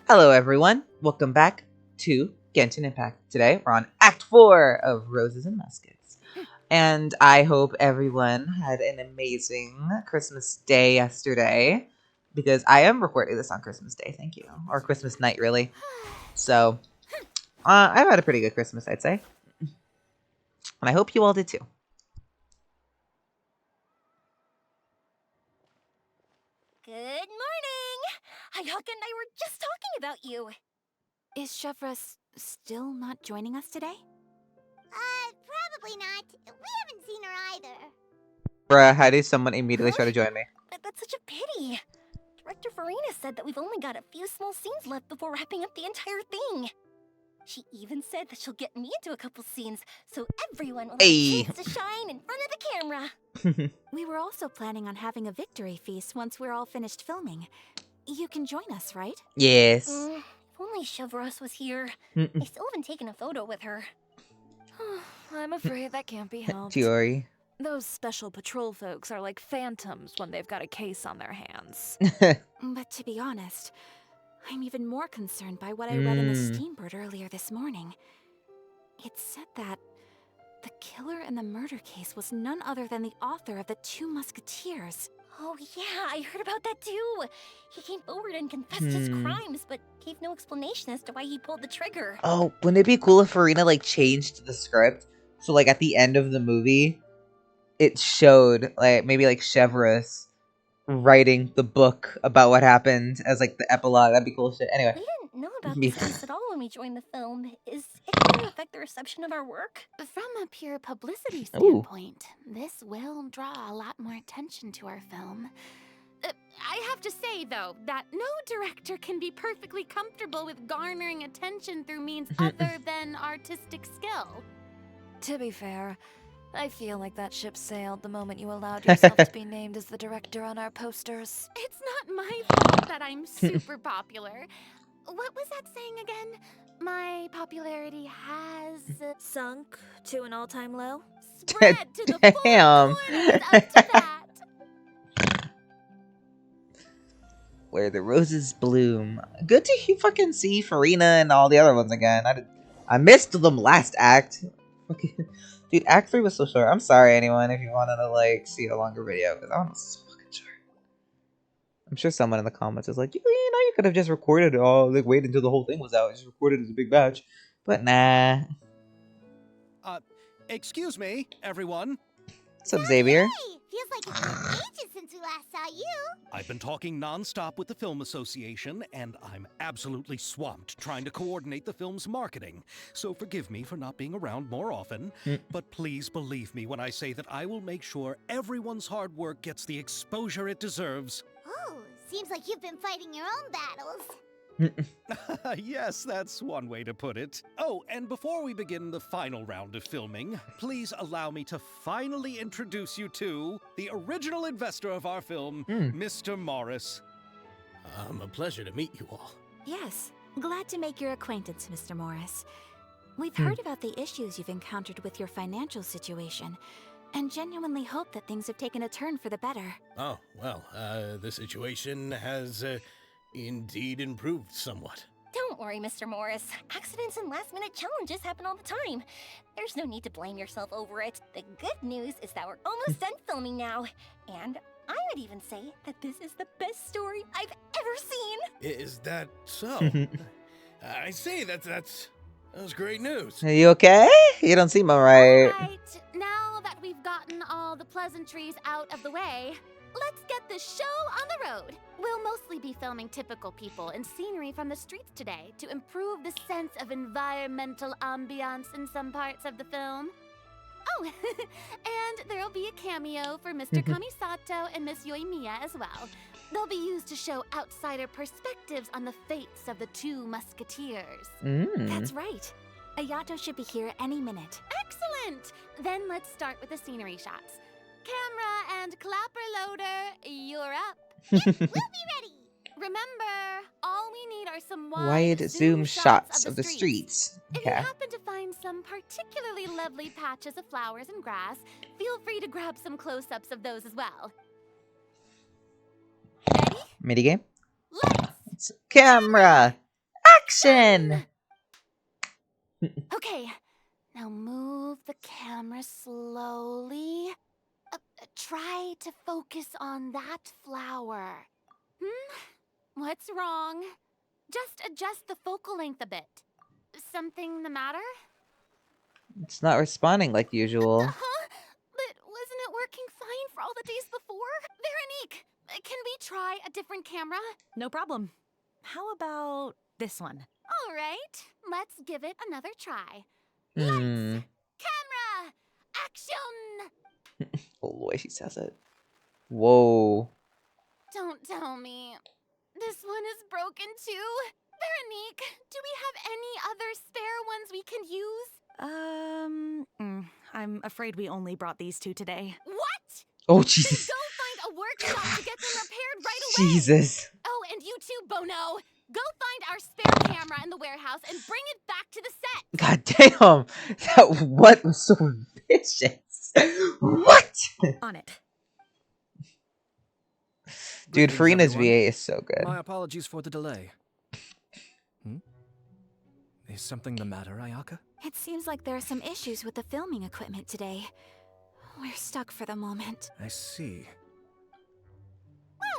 Hello, everyone. Welcome back to Genshin Impact. Today, we're on Act 4 of Roses and Muskets. And I hope everyone had an amazing Christmas day yesterday, because I am recording this on Christmas Day, thank you. Or Christmas night, really. So, I've had a pretty good Christmas, I'd say. And I hope you all did too. Good morning! Hayaka and I were just talking about you. Is Chevra still not joining us today? Probably not. We haven't seen her either. Bruh, how did someone immediately try to join me? That's such a pity. Director Farina said that we've only got a few small scenes left before wrapping up the entire thing. She even said that she'll get me into a couple scenes, so everyone will have a chance to shine in front of the camera. We were also planning on having a victory feast once we're all finished filming. You can join us, right? Yes. If only Chevros was here. I still haven't taken a photo with her. I'm afraid that can't be helped. Tiori. Those special patrol folks are like phantoms when they've got a case on their hands. But to be honest, I'm even more concerned by what I read in the Steambird earlier this morning. It said that the killer in the murder case was none other than the author of the Two Musketeers. Oh yeah, I heard about that too. He came forward and confessed his crimes, but gave no explanation as to why he pulled the trigger. Oh, wouldn't it be cool if Farina changed the script? So at the end of the movie, it showed maybe Chevrolet writing the book about what happened as the epilogue. That'd be cool shit. Anyway. We didn't know about this case at all when we joined the film. Is it going to affect the reception of our work? From a pure publicity standpoint, this will draw a lot more attention to our film. I have to say, though, that no director can be perfectly comfortable with garnering attention through means other than artistic skill. To be fair, I feel like that ship sailed the moment you allowed yourself to be named as the director on our posters. It's not my fault that I'm super popular. What was that saying again? My popularity has Sunk to an all-time low? Spread to the four corners up to that. Where the roses bloom. Good to fucking see Farina and all the other ones again. I missed them last act. Dude, Act 3 was so short. I'm sorry, anyone, if you wanted to see a longer video, because that one was so fucking short. I'm sure someone in the comments is like, you could have just recorded it all, wait until the whole thing was out, just recorded it as a big batch. But nah. Excuse me, everyone. What's up, Xavier? Hey, feels like it's been ages since we last saw you. I've been talking non-stop with the Film Association, and I'm absolutely swamped trying to coordinate the film's marketing. So forgive me for not being around more often, but please believe me when I say that I will make sure everyone's hard work gets the exposure it deserves. Oh, seems like you've been fighting your own battles. Yes, that's one way to put it. Oh, and before we begin the final round of filming, please allow me to finally introduce you to the original investor of our film, Mr. Morris. A pleasure to meet you all. Yes, glad to make your acquaintance, Mr. Morris. We've heard about the issues you've encountered with your financial situation, and genuinely hope that things have taken a turn for the better. Oh, well, the situation has indeed improved somewhat. Don't worry, Mr. Morris. Accidents and last-minute challenges happen all the time. There's no need to blame yourself over it. The good news is that we're almost done filming now. And I would even say that this is the best story I've ever seen. Is that so? I say that's great news. Are you okay? You don't seem alright. Alright, now that we've gotten all the pleasantries out of the way, let's get this show on the road. We'll mostly be filming typical people and scenery from the streets today to improve the sense of environmental ambiance in some parts of the film. Oh, and there'll be a cameo for Mr. Kamisato and Miss Yoimiya as well. They'll be used to show outsider perspectives on the fates of the Two Musketeers. That's right. Ayato should be here any minute. Excellent! Then let's start with the scenery shots. Camera and clapper loader, you're up. Yep, we'll be ready. Remember, all we need are some Wide zoom shots of the streets. If you happen to find some particularly lovely patches of flowers and grass, feel free to grab some close-ups of those as well. Ready? Minigame? Lights! Camera! Action! Okay, now move the camera slowly. Try to focus on that flower. What's wrong? Just adjust the focal length a bit. Something the matter? It's not responding like usual. Huh? But wasn't it working fine for all the days before? Veronique, can we try a different camera? No problem. How about this one? All right, let's give it another try. Hmm. Lights, camera, action! Oh, the way she says it. Whoa. Don't tell me. This one is broken too? Veronique, do we have any other spare ones we can use? I'm afraid we only brought these two today. What? Oh, Then Jesus. go find a workshop to get them repaired right away! Jesus. Oh, and you too, Bono! Go find our spare camera in the warehouse and bring it back to the set! God damn. That what was so vicious. What? On it. Dude, Greetings, Farina's everyone. VA is so good. My apologies for the delay. Is something the matter, Ayaka? It seems like there are some issues with the filming equipment today. We're stuck for the moment. I see.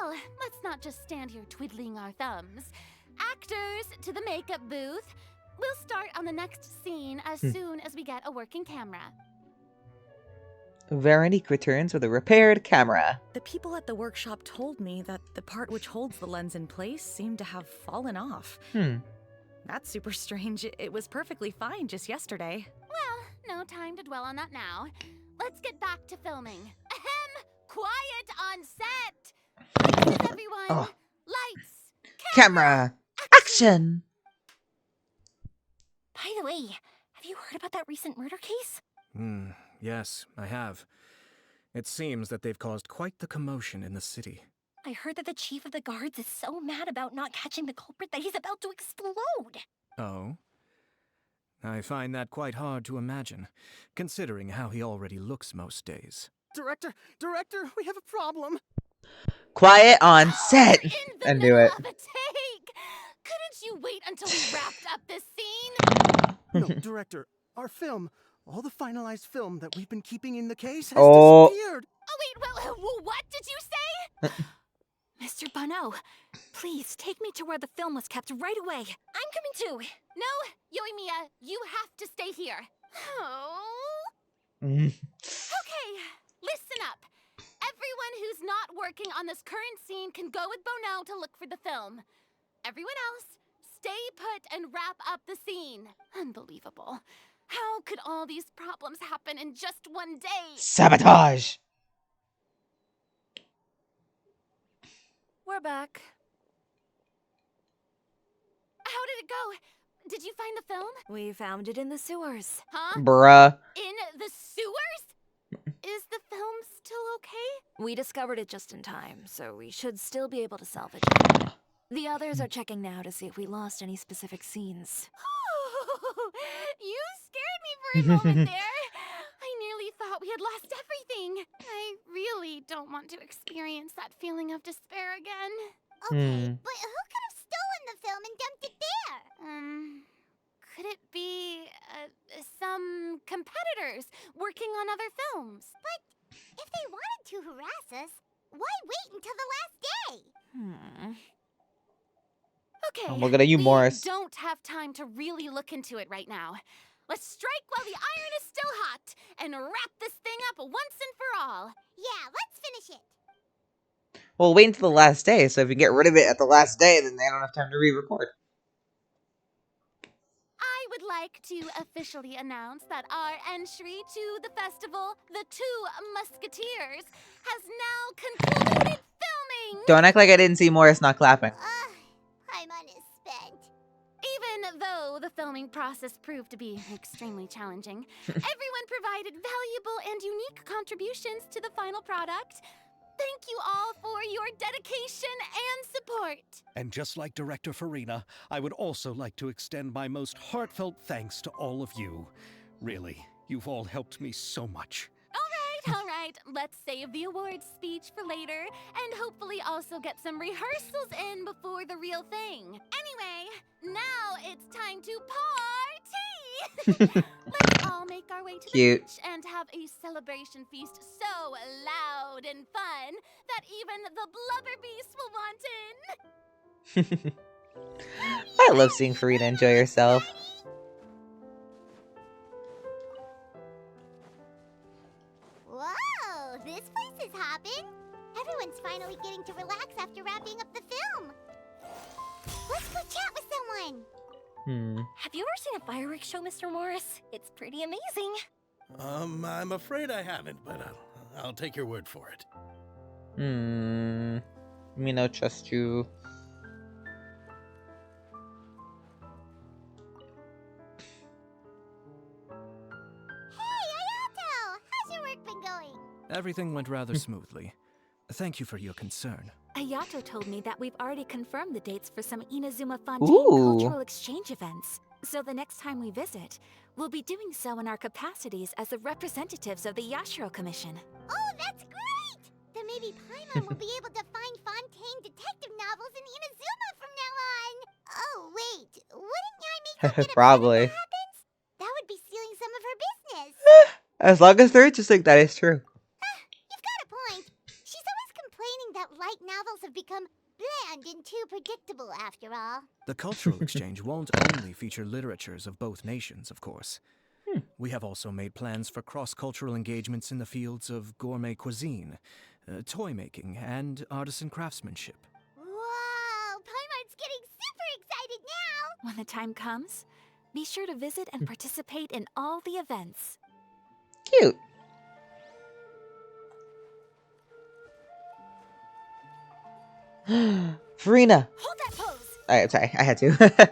Well, let's not just stand here twiddling our thumbs. Actors, to the makeup booth. We'll start on the next scene as soon as we get a working camera. Veronique returns with a repaired camera. The people at the workshop told me that the part which holds the lens in place seemed to have fallen off. That's super strange. It was perfectly fine just yesterday. Well, no time to dwell on that now. Let's get back to filming. Ahem! Quiet on set! Faces, everyone! Oh. Lights! Camera. Action. By the way, have you heard about that recent murder case? Yes, I have. It seems that they've caused quite the commotion in the city. I heard that the chief of the guards is so mad about not catching the culprit that he's about to explode. Oh? I find that quite hard to imagine, considering how he already looks most days. Director, we have a problem. Quiet on set. We're in the I knew middle it. of a take! Couldn't you wait until we wrapped up this scene? No, director, our film, all the finalized film that we've been keeping in the case has Oh. disappeared. Oh wait, what did you say? Mr. Bono, please take me to where the film was kept right away. I'm coming too. No, Yoimiya, you have to stay here. Oh. Okay, listen up. Everyone who's not working on this current scene can go with Bono to look for the film. Everyone else, stay put and wrap up the scene. Unbelievable. How could all these problems happen in just one day? Sabotage. We're back. How did it go? Did you find the film? We found it in the sewers. Huh? Bruh. In the sewers? Is the film still okay? We discovered it just in time, so we should still be able to salvage it. The others are checking now to see if we lost any specific scenes. You scared me for a moment there. I nearly thought we had lost everything. I really don't want to experience that feeling of despair again. Okay, but who could have stolen the film and dumped it there? Could it be some competitors working on other films? But if they wanted to harass us, why wait until the last day? Okay. I'm looking at you, we Morris. don't have time to really look into it right now. Let's strike while the iron is still hot and wrap this thing up once and for all. Yeah, let's finish it. Well, wait until the last day, so if you get rid of it at the last day, then they don't have time to re-record. I would like to officially announce that our entry to the festival, The Two Musketeers, has now concluded filming! Don't act like I didn't see Morris not clapping. Paimon is spent. Even though the filming process proved to be extremely challenging, everyone provided valuable and unique contributions to the final product. Thank you all for your dedication and support. And just like Director Farina, I would also like to extend my most heartfelt thanks to all of you. Really, you've all helped me so much. All right, let's save the awards speech for later and hopefully also get some rehearsals in before the real thing. Anyway, now Let's all make our way to the Cute. beach and have a celebration feast so loud and fun that even the blubber beast will want in. I love seeing Farina enjoy herself. Whoa, this place is hopping. Everyone's finally getting to relax after wrapping up the film. Let's go chat with someone. Have you ever seen a fireworks show, Mr. Morris? It's pretty amazing. I'm afraid I haven't, but I'll take your word for it. Me no trust you. Hey, Ayato! How's your work been going? Everything went rather smoothly. Thank you for your concern. Ayato told me that we've already confirmed the dates for some Inazuma Fontaine Ooh. cultural exchange events. So the next time we visit, we'll be doing so in our capacities as the representatives of the Yashiro Commission. Oh, that's great! Then maybe Paimon will be able to find Fontaine detective novels in Inazuma from now on. Oh, wait. Wouldn't Yai make her get upset Probably. if that happens? That would be stealing some of her business. As long as they're interesting, that is true. You've got a point. She's always complaining that light novels have become bland and too predictable after all. The cultural exchange won't only feature literatures of both nations, of course. We have also made plans for cross-cultural engagements in the fields of gourmet cuisine, toy making, and artisan craftsmanship. Whoa! Paimon's getting super excited now! When the time comes, be sure to visit and participate in all the events. Cute. Farina. Hold that pose! I'm sorry, I had to. Farina!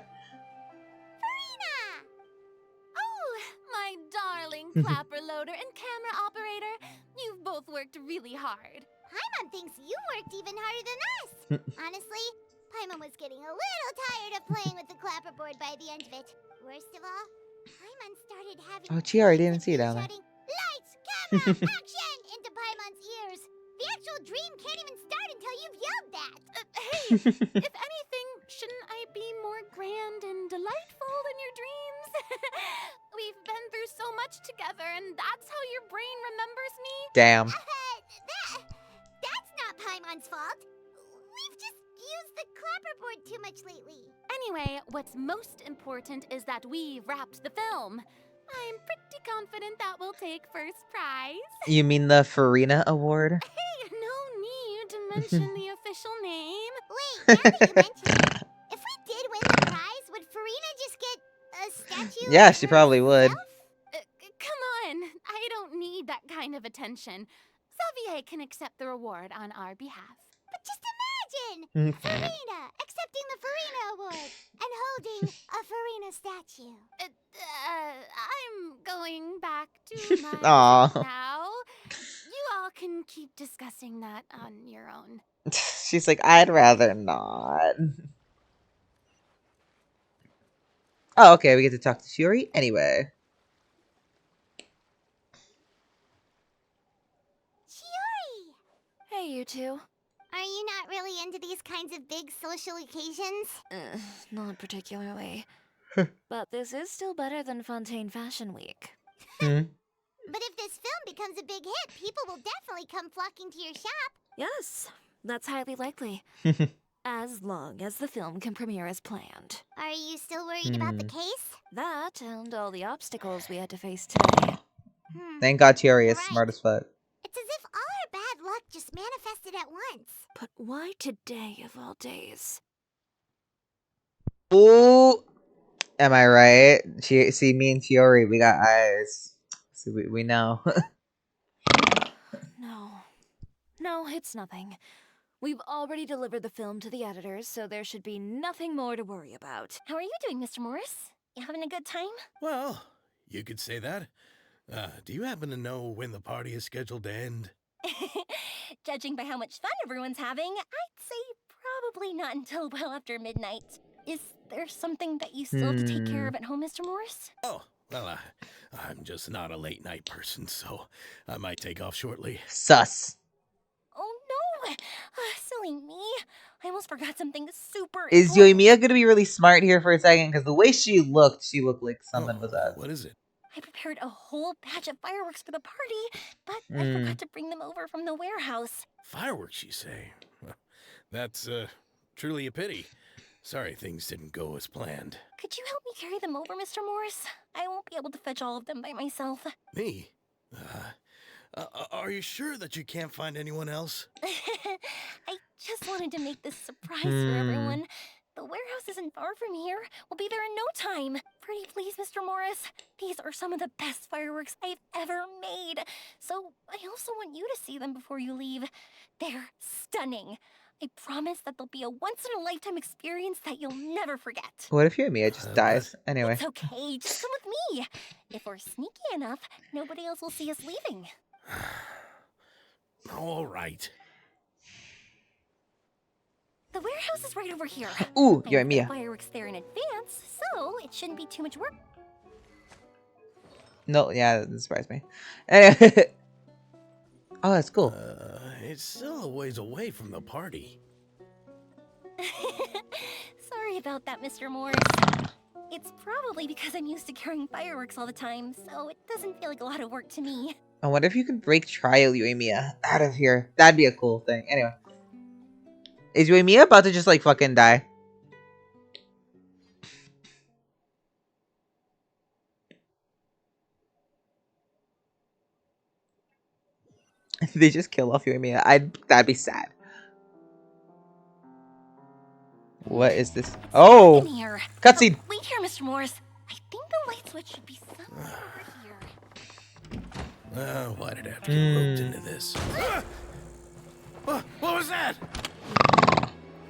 Oh, my darling clapper loader and camera operator. You've both worked really hard. Paimon thinks you worked even harder than us. Honestly, Paimon was getting a little tired of playing with the clapperboard by the end of it. Worst of all, Paimon started having Oh, Chiari, dreams didn't of see you you down there. shouting, "Lights, camera, action!" into Paimon's ears. The actual dream can't even start until you've yelled that. Hey, if anything, shouldn't I be more grand and delightful than your dreams? We've been through so much together, and that's how your brain remembers me? Damn. That's not Paimon's fault. We've just used the clapperboard too much lately. Anyway, what's most important is that we've wrapped the film. I'm pretty confident that we'll take first prize. You mean the Farina Award? Hey, no need to mention the official name. Wait, now that you mention it, if we did win the prize, would Farina just get a statue? Yeah, of she probably would. herself? Come on, I don't need that kind of attention. Xavier can accept the reward on our behalf. But just imagine Farina accepting the Farina Award and holding a Farina statue. I'm going back to my Aw. seat now. You all can keep discussing that on your own. She's like, I'd rather not. Oh, okay, we get to talk to Shiori anyway. Chiori! Hey, you two. Are you not really into these kinds of big social occasions? Not particularly. But this is still better than Fontaine Fashion Week. But if this film becomes a big hit, people will definitely come flocking to your shop. Yes, that's highly likely. As long as the film can premiere as planned. Are you still worried about the case? That and all the obstacles we had to face today. Thank God Chiori is Right. smart as fuck. It's as if all our bad luck just manifested at once. But why today of all days? Ooh, am I right? See, me and Chiori, we got eyes. See, we know. No, it's nothing. We've already delivered the film to the editors, so there should be nothing more to worry about. How are you doing, Mr. Morris? You having a good time? Well, you could say that. Do you happen to know when the party is scheduled to end? Judging by how much fun everyone's having, I'd say probably not until well after midnight. Is there something that you still have to take care of at home, Mr. Morris? Oh, well, I'm just not a late night person, so I might take off shortly. Sus. Oh no! Silly me. I almost forgot something super Is important. Yoimiya gonna be really smart here for a second? Because the way she looked like something was up. What is it? I prepared a whole batch of fireworks for the party, but I forgot to bring them over from the warehouse. Fireworks, you say? Well, that's truly a pity. Sorry things didn't go as planned. Could you help me carry them over, Mr. Morris? I won't be able to fetch all of them by myself. Me? Are you sure that you can't find anyone else? I just wanted to make this surprise for everyone. The warehouse isn't far from here. We'll be there in no time. Pretty please, Mr. Morris. These are some of the best fireworks I've ever made. So I also want you to see them before you leave. They're stunning. I promise that they'll be a once-in-a-lifetime experience that you'll never forget. What if Yoimiya just dies? Anyway. It's okay. Just come with me. If we're sneaky enough, nobody else will see us leaving. All right. The warehouse is right over here. Ooh, I Yoimiya. put fireworks there in advance, so it shouldn't be too much work. No, yeah, that doesn't surprise me. Anyway. Oh, that's cool. It's still a ways away from the party. Sorry about that, Mr. Morris. It's probably because I'm used to carrying fireworks all the time, so it doesn't feel like a lot of work to me. I wonder if you can break trial Yoimiya out of here. That'd be a cool thing. Anyway. Is Yoimiya about to just like fucking die? They just kill off Yoimiya. That'd be sad. What is this? Oh! Cutscene! Wait here, Mr. Morris. I think the light switch should be somewhere over here. Why did I have to get roped into this? What was that?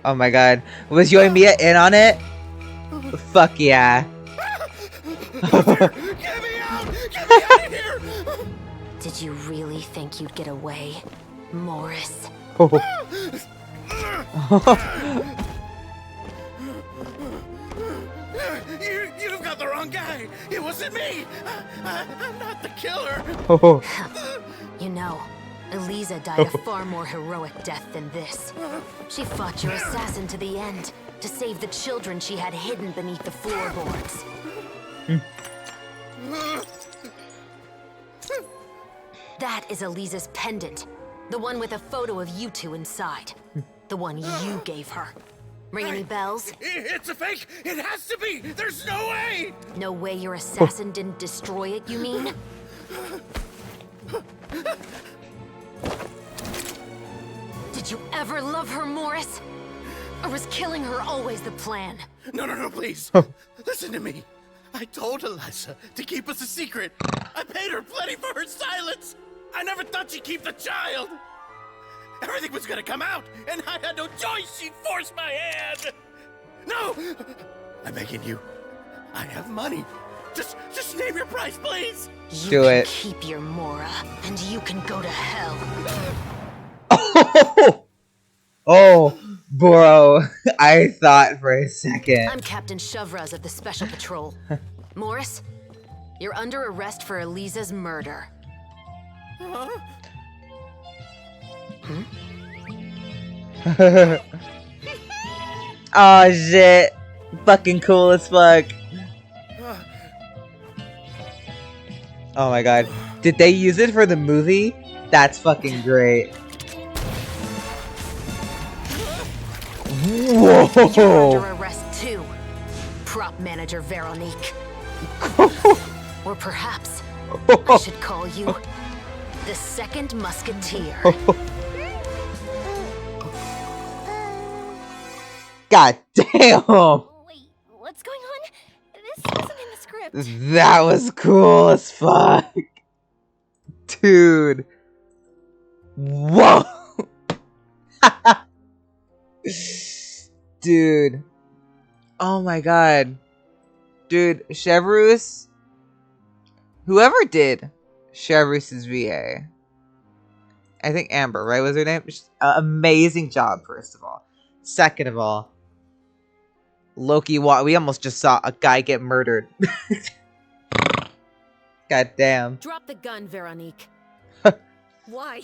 Oh my god. Was Yoimiya in on it? Fuck yeah. Get me out! Get me out of here! Did you really think you'd get away, Morris? You've got the wrong guy. It wasn't me. I'm not the killer. You know, Eliza died a far more heroic death than this. She fought your assassin to the end to save the children she had hidden beneath the floorboards. That is Eliza's pendant. The one with a photo of you two inside. The one you gave her. Ring any bells? It's a fake! It has to be! There's no way! No way your assassin didn't destroy it, you mean? Did you ever love her, Morris? Or was killing her always the plan? No, please. Listen to me. I told Eliza to keep us a secret. I paid her plenty for her silence. I never thought she'd keep the child. Everything was gonna come out, and I had no choice. She'd force my hand. No! I'm begging you. I have money. Just name your price, please. Do it. Keep your Mora, and you can go to hell. Oh, bro. I thought for a second. I'm Captain Shovraz of the Special Patrol. Morris, you're under arrest for Eliza's murder. Huh? Oh shit. Fucking cool as fuck. Oh my god. Did they use it for the movie? That's fucking great. You're Whoa. under arrest too, prop manager Veronique. Or perhaps I should call you the second musketeer. God damn. Wait, what's going on? This wasn't in the script. That was cool as fuck. Dude. Whoa. Dude. Oh my god. Dude, Chevreuse. Whoever did Chevreuse VA. I think Amber, right, was her name? Amazing job, first of all. Second of all, Loki, we almost just saw a guy get murdered. God damn. Drop the gun, Veronique. Why?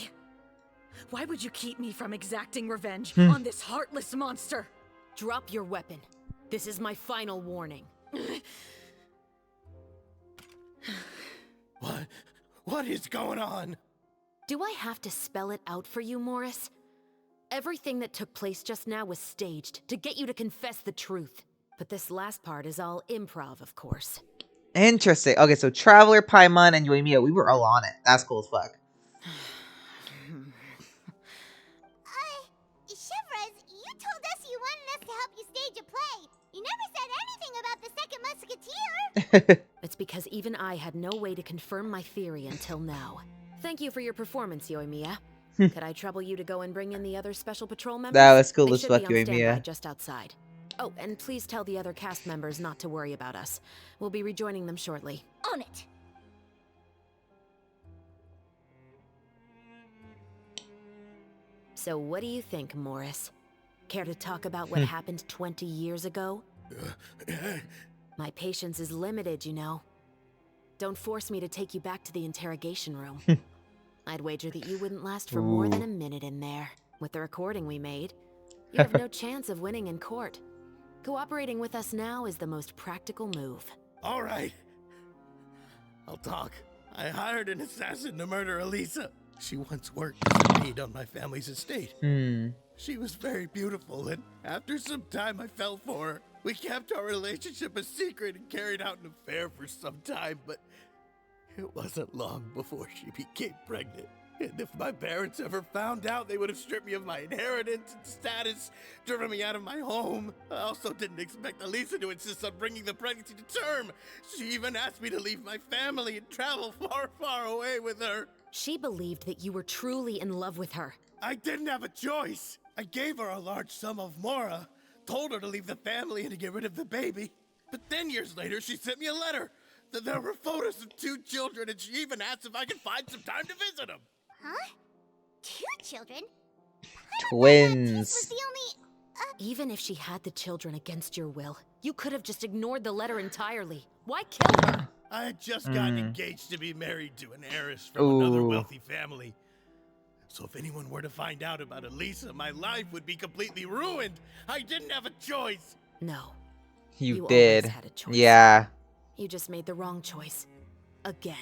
Why would you keep me from exacting revenge Hmm. on this heartless monster? Drop your weapon. This is my final warning. What is going on? Do I have to spell it out for you, Morris? Everything that took place just now was staged to get you to confess the truth. But this last part is all improv, of course. Interesting. Okay, so Traveler, Paimon, and Yoimiya, we were all on it. That's cool as fuck. Shivers, you told us you wanted us to help you stage a play. You never said anything about the second musketeer. It's because even I had no way to confirm my theory until now. Thank you for your performance, Yoimiya. Could I trouble you to go and bring in the other special patrol members? That was cool They as should fuck, be on standby Yoimiya. just outside. Oh, and please tell the other cast members not to worry about us. We'll be rejoining them shortly. On it. So what do you think, Morris? Care to talk about what happened 20 years ago? My patience is limited, you know. Don't force me to take you back to the interrogation room. I'd wager that you wouldn't last for more than a minute in there. With the recording we made, you have no chance of winning in court. Cooperating with us now is the most practical move. All right. I'll talk. I hired an assassin to murder Elisa. She once worked as a maid on my family's estate. She was very beautiful, and after some time I fell for her. We kept our relationship a secret and carried out an affair for some time, but it wasn't long before she became pregnant. And if my parents ever found out, they would have stripped me of my inheritance and status, driven me out of my home. I also didn't expect Elisa to insist on bringing the pregnancy to term. She even asked me to leave my family and travel far, far away with her. She believed that you were truly in love with her. I didn't have a choice. I gave her a large sum of mora, told her to leave the family and to get rid of the baby. But then years later, she sent me a letter. There were photos of 2 children, and she even asked if I could find some time to visit them. Huh? 2 children? Twins. Was the only... Even if she had the children against your will, you could have just ignored the letter entirely. Why kill her? I had just gotten engaged to be married to an heiress from another wealthy family. So if anyone were to find out about Elisa, my life would be completely ruined. I didn't have a choice. No. You always did. had a choice. Yeah. You just made the wrong choice. Again.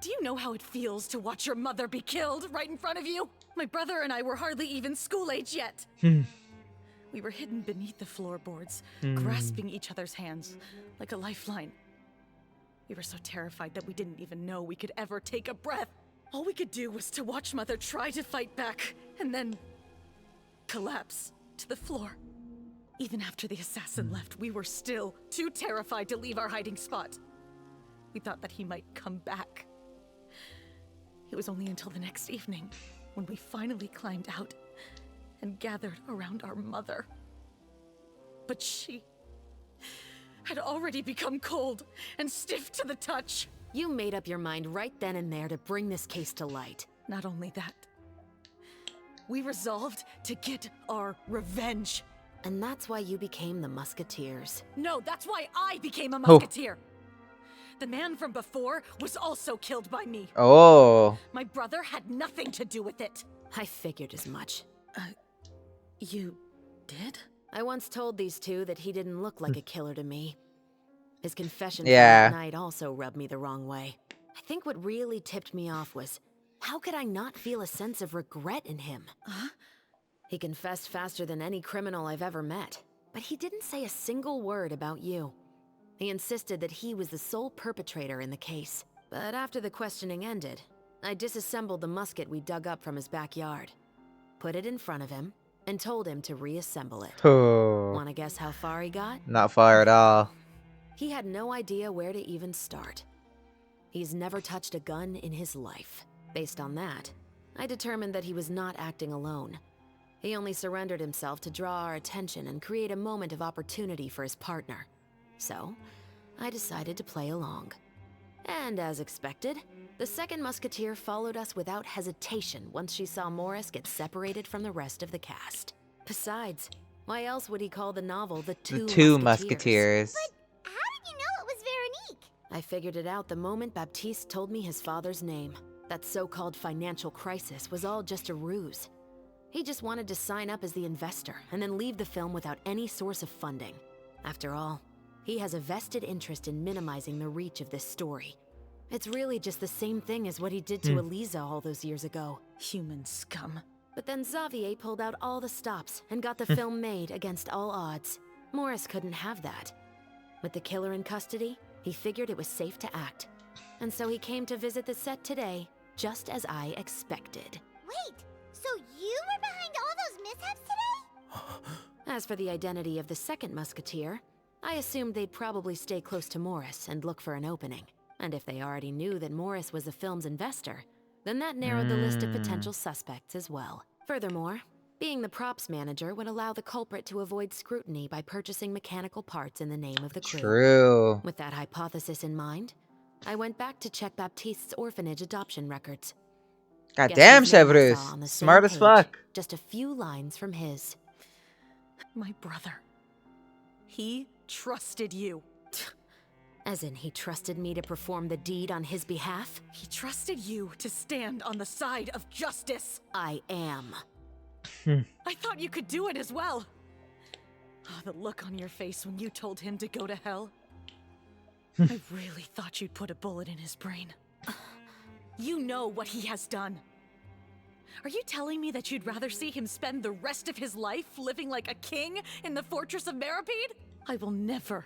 Do you know how it feels to watch your mother be killed right in front of you? My brother and I were hardly even school age yet. We were hidden beneath the floorboards, grasping each other's hands like a lifeline. We were so terrified that we didn't even know we could ever take a breath. All we could do was to watch Mother try to fight back, and then collapse to the floor. Even after the assassin left, we were still too terrified to leave our hiding spot. We thought that he might come back. It was only until the next evening when we finally climbed out and gathered around our mother. But she had already become cold and stiff to the touch. You made up your mind right then and there to bring this case to light. Not only that, we resolved to get our revenge. And that's why you became the Musketeers. No, that's why I became a Musketeer. The man from before was also killed by me. Oh. My brother had nothing to do with it. I figured as much. You did? I once told these two that he didn't look like a killer to me. His confession from Yeah. that night also rubbed me the wrong way. I think what really tipped me off was, how could I not feel a sense of regret in him? He confessed faster than any criminal I've ever met, but he didn't say a single word about you. He insisted that he was the sole perpetrator in the case. But after the questioning ended, I disassembled the musket we dug up from his backyard, put it in front of him, and told him to reassemble it. Oh. Wanna guess how far he got? Not far at all. He had no idea where to even start. He's never touched a gun in his life. Based on that, I determined that he was not acting alone. He only surrendered himself to draw our attention and create a moment of opportunity for his partner. So, I decided to play along. And as expected, the second musketeer followed us without hesitation once she saw Morris get separated from the rest of the cast. Besides, why else would he call the novel The Two Musketeers. How did you know it was Veronique? I figured it out the moment Baptiste told me his father's name. That so-called financial crisis was all just a ruse. He just wanted to sign up as the investor and then leave the film without any source of funding. After all, he has a vested interest in minimizing the reach of this story. It's really just the same thing as what he did to Eliza all those years ago. Human scum. But then Xavier pulled out all the stops and got the film made against all odds. Morris couldn't have that. With the killer in custody, he figured it was safe to act. And so he came to visit the set today, just as I expected. Wait, so you were behind all those mishaps today? As for the identity of the second musketeer, I assumed they'd probably stay close to Morris and look for an opening. And if they already knew that Morris was the film's investor, then that narrowed the list of potential suspects as well. Furthermore, being the props manager would allow the culprit to avoid scrutiny by purchasing mechanical parts in the name of the crew. True. With that hypothesis in mind, I went back to check Baptiste's orphanage adoption records. God Guess damn, whose name I Chevrus. saw on the same Smart as page, fuck. Just a few lines from his. My brother. He trusted you. As in, he trusted me to perform the deed on his behalf? He trusted you to stand on the side of justice. I am. I thought you could do it as well. Oh, the look on your face when you told him to go to hell. I really thought you'd put a bullet in his brain. You know what he has done. Are you telling me that you'd rather see him spend the rest of his life living like a king in the fortress of Maripede? I will never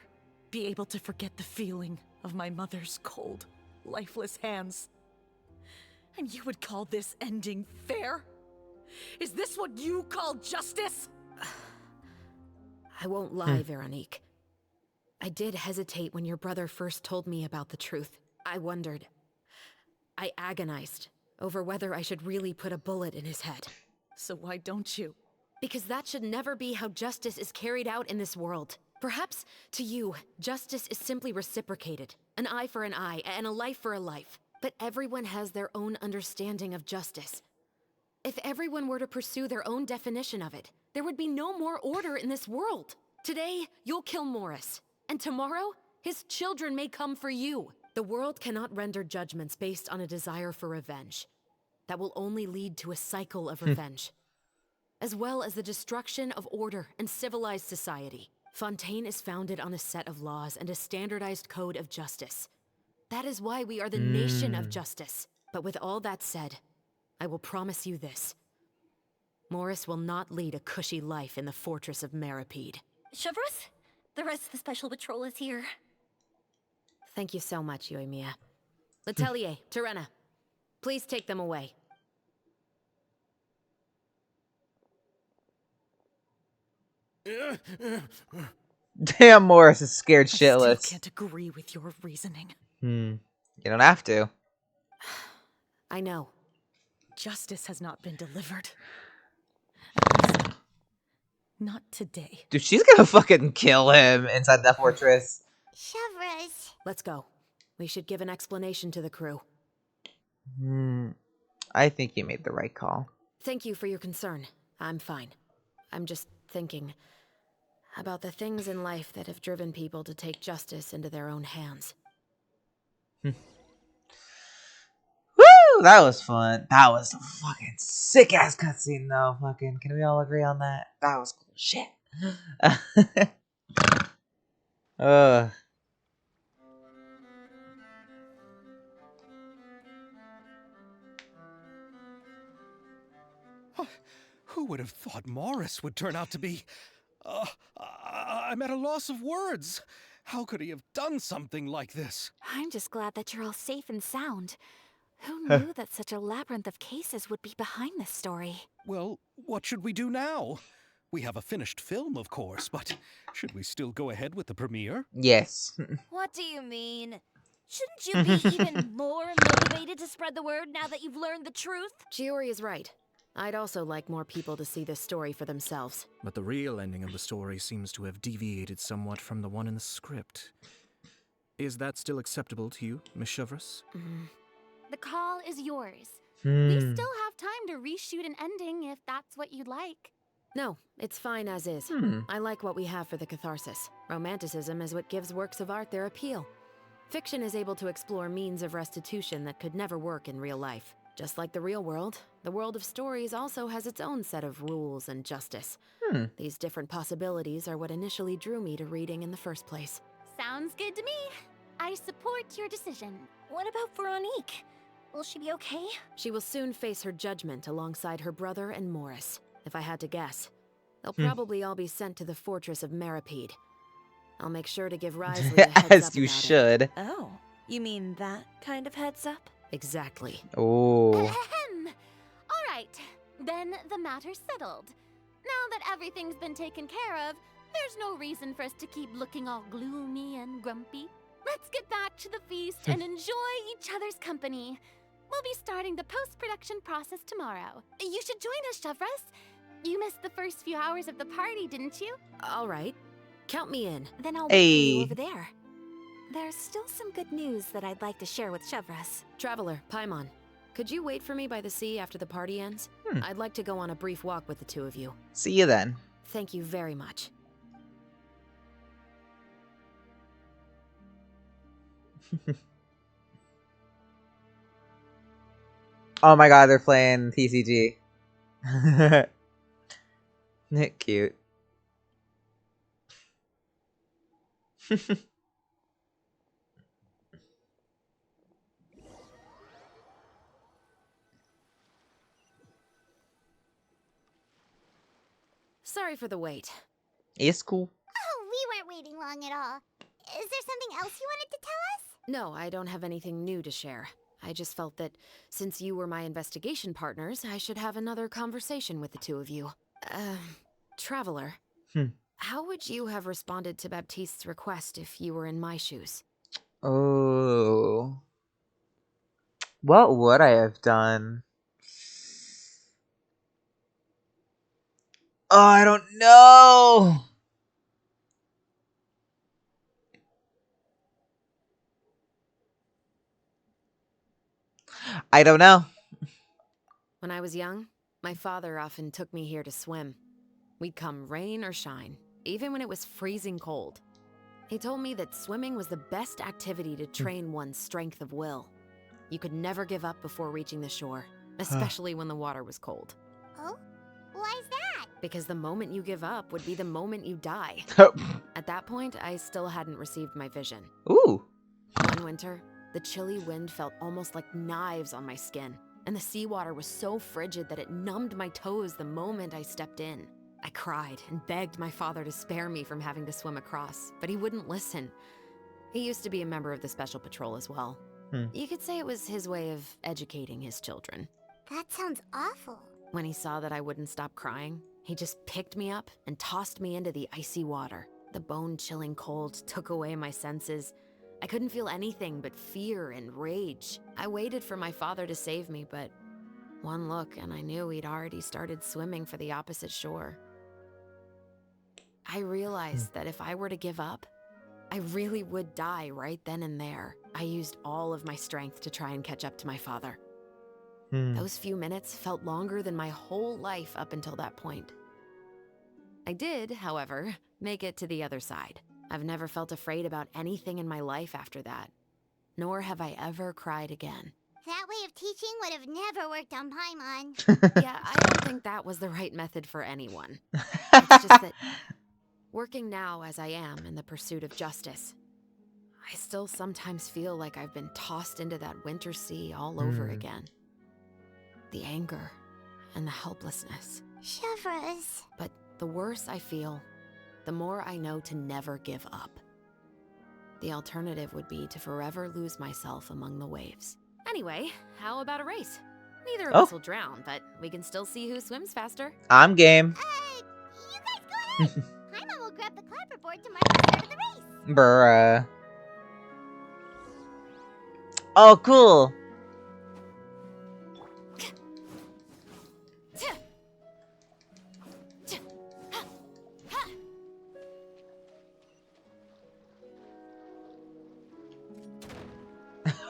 be able to forget the feeling of my mother's cold, lifeless hands. And you would call this ending fair? Is this what you call justice? I won't lie, Veronique. I did hesitate when your brother first told me about the truth. I wondered. I agonized over whether I should really put a bullet in his head. So why don't you? Because that should never be how justice is carried out in this world. Perhaps, to you, justice is simply reciprocated. An eye for an eye, and a life for a life. But everyone has their own understanding of justice. If everyone were to pursue their own definition of it, there would be no more order in this world. Today, you'll kill Morris. And tomorrow, his children may come for you. The world cannot render judgments based on a desire for revenge. That will only lead to a cycle of revenge. As well as the destruction of order and civilized society. Fontaine is founded on a set of laws and a standardized code of justice. That is why we are the nation of justice. But with all that said, I will promise you this. Morris will not lead a cushy life in the fortress of Maripede. Chevrus, the rest of the special patrol is here. Thank you so much, Yoimiya. Letelier, Terena, please take them away. Damn, Morris is scared I still shitless. can't agree with your reasoning. You don't have to. I know. Justice has not been delivered. Not today. Dude, she's gonna fucking kill him inside that fortress. Chevrus. Let's go. We should give an explanation to the crew. I think you made the right call. Thank you for your concern. I'm fine. I'm just thinking about the things in life that have driven people to take justice into their own hands. Woo! That was fun. That was a fucking sick ass cutscene though. Fucking, can we all agree on that? That was cool shit. Who would have thought Morris would turn out to be... I'm at a loss of words. How could he have done something like this? I'm just glad that you're all safe and sound. Who knew that such a labyrinth of cases would be behind this story? Well, what should we do now? We have a finished film, of course, but should we still go ahead with the premiere? Yes. What do you mean? Shouldn't you be even more motivated to spread the word now that you've learned the truth? Chiori is right. I'd also like more people to see this story for themselves. But the real ending of the story seems to have deviated somewhat from the one in the script. Is that still acceptable to you, Miss Chevrus? The call is yours. We still have time to reshoot an ending if that's what you'd like. No, it's fine as is. I like what we have for the catharsis. Romanticism is what gives works of art their appeal. Fiction is able to explore means of restitution that could never work in real life. Just like the real world, the world of stories also has its own set of rules and justice. These different possibilities are what initially drew me to reading in the first place. Sounds good to me. I support your decision. What about Veronique? Will she be okay? She will soon face her judgment alongside her brother and Morris. If I had to guess, they'll probably all be sent to the fortress of Meripede. I'll make sure to give Risley a heads up As you about should. it. Oh, you mean that kind of heads up? Exactly. Oh. Ahem. All right, then the matter's settled. Now that everything's been taken care of, there's no reason for us to keep looking all gloomy and grumpy. Let's get back to the feast and enjoy each other's company. We'll be starting the post-production process tomorrow. You should join us, Chevres. You missed the first few hours of the party, didn't you? All right. Count me in. Then I'll wait for you Hey. over there. There's still some good news that I'd like to share with Chevres. Traveler, Paimon, could you wait for me by the sea after the party ends? I'd like to go on a brief walk with the two of you. See you then. Thank you very much. Oh my god, they're playing TCG. Cute. Sorry for the wait. It's cool. Oh, we weren't waiting long at all. Is there something else you wanted to tell us? No, I don't have anything new to share. I just felt that since you were my investigation partners, I should have another conversation with the two of you. Traveler, how would you have responded to Baptiste's request if you were in my shoes? Oh. What would I have done? Oh, I don't know. I don't know. When I was young, my father often took me here to swim. We'd come rain or shine, even when it was freezing cold. He told me that swimming was the best activity to train one's strength of will. You could never give up before reaching the shore, especially when the water was cold. Oh? Why's that? Because the moment you give up would be the moment you die. At that point, I still hadn't received my vision. Ooh. One winter, the chilly wind felt almost like knives on my skin, and the seawater was so frigid that it numbed my toes the moment I stepped in. I cried and begged my father to spare me from having to swim across, but he wouldn't listen. He used to be a member of the Special Patrol as well. You could say it was his way of educating his children. That sounds awful. When he saw that I wouldn't stop crying, he just picked me up and tossed me into the icy water. The bone-chilling cold took away my senses. I couldn't feel anything but fear and rage. I waited for my father to save me, but one look and I knew he'd already started swimming for the opposite shore. I realized that if I were to give up, I really would die right then and there. I used all of my strength to try and catch up to my father. Those few minutes felt longer than my whole life up until that point. I did, however, make it to the other side. I've never felt afraid about anything in my life after that, nor have I ever cried again. That way of teaching would have never worked on Paimon. Yeah, I don't think that was the right method for anyone. It's just that working now as I am in the pursuit of justice, I still sometimes feel like I've been tossed into that winter sea all over again. The anger and the helplessness. Chevres. But the worse I feel, the more I know to never give up. The alternative would be to forever lose myself among the waves. Anyway, how about a race? Neither of us will drown, but we can still see who swims faster. I'm game. You guys go ahead. Paimon will grab the clapperboard to mark the start of the race. Bruh. Oh, cool.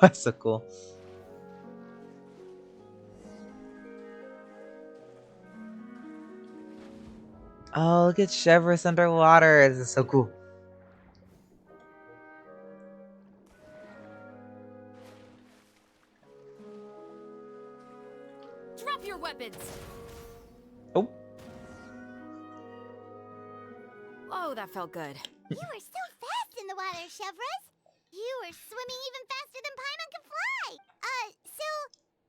That's so cool. Oh, look at Chevres underwater. This is so cool. Drop your weapons. Oh. Oh, that felt good. You were so fast in the water, Chevros. You were swimming even faster than Paimon could fly. So,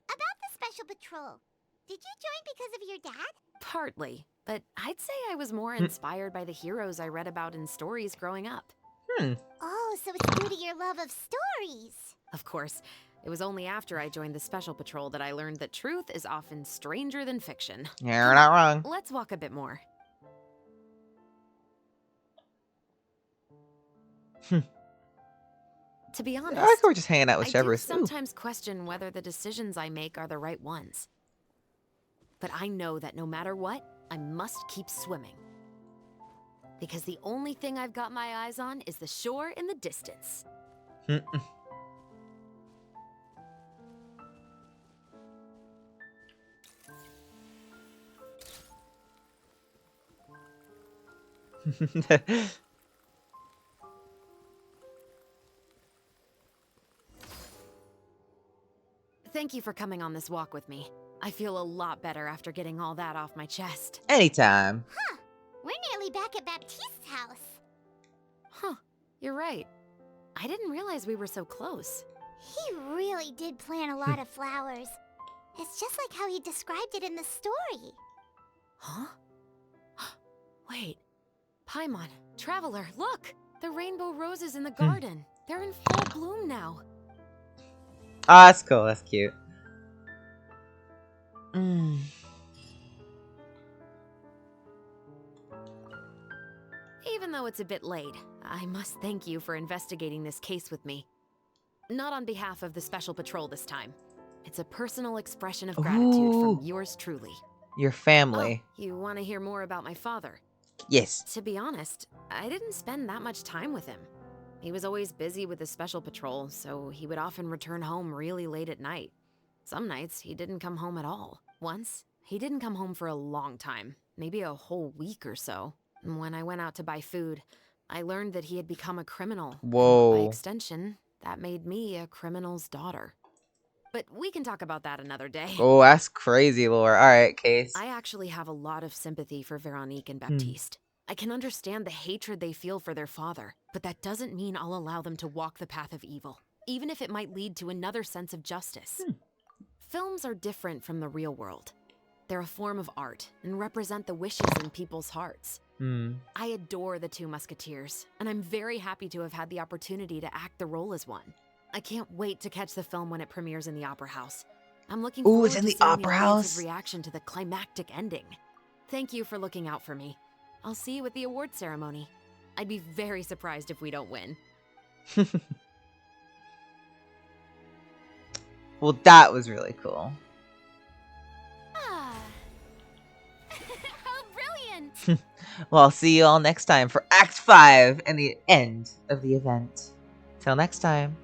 about the Special Patrol. Did you join because of your dad? Partly, but I'd say I was more inspired by the heroes I read about in stories growing up. Oh, so it's due to your love of stories. Of course, it was only after I joined the Special Patrol that I learned that truth is often stranger than fiction. You're not wrong. Let's walk a bit more. To be honest, I think we're just hanging out with I do Chevers. sometimes question whether the decisions I make are the right ones. But I know that no matter what, I must keep swimming. Because the only thing I've got my eyes on is the shore in the distance. Thank you for coming on this walk with me. I feel a lot better after getting all that off my chest. Anytime. Huh. We're nearly back at Baptiste's house. Huh, you're right. I didn't realize we were so close. He really did plant a lot of flowers. It's just like how he described it in the story. Huh? Wait. Paimon, Traveler, look! The rainbow roses in the garden. They're in full bloom now. Ah, that's cool. That's cute. Even though it's a bit late, I must thank you for investigating this case with me. Not on behalf of the Special Patrol this time. It's a personal expression of gratitude from yours truly. Your family. Oh, you want to hear more about my father? Yes. To be honest, I didn't spend that much time with him. He was always busy with the Special Patrol, so he would often return home really late at night. Some nights, he didn't come home at all. Once, he didn't come home for a long time, maybe a whole week or so. When I went out to buy food, I learned that he had become a criminal. Whoa. By extension, that made me a criminal's daughter. But we can talk about that another day. Oh, that's crazy, Laura. All right, Case. I actually have a lot of sympathy for Veronique and Baptiste. I can understand the hatred they feel for their father, but that doesn't mean I'll allow them to walk the path of evil, even if it might lead to another sense of justice. Films are different from the real world. They're a form of art and represent the wishes in people's hearts. I adore the two Musketeers, and I'm very happy to have had the opportunity to act the role as one. I can't wait to catch the film when it premieres in the Opera House. I'm looking forward it's in to the seeing Opera the audience's House? reaction to the climactic ending. Thank you for looking out for me. I'll see you at the award ceremony. I'd be very surprised if we don't win. Well, that was really cool. Ah. How brilliant! Well, I'll see you all next time for Act 5 and the end of the event. Till next time.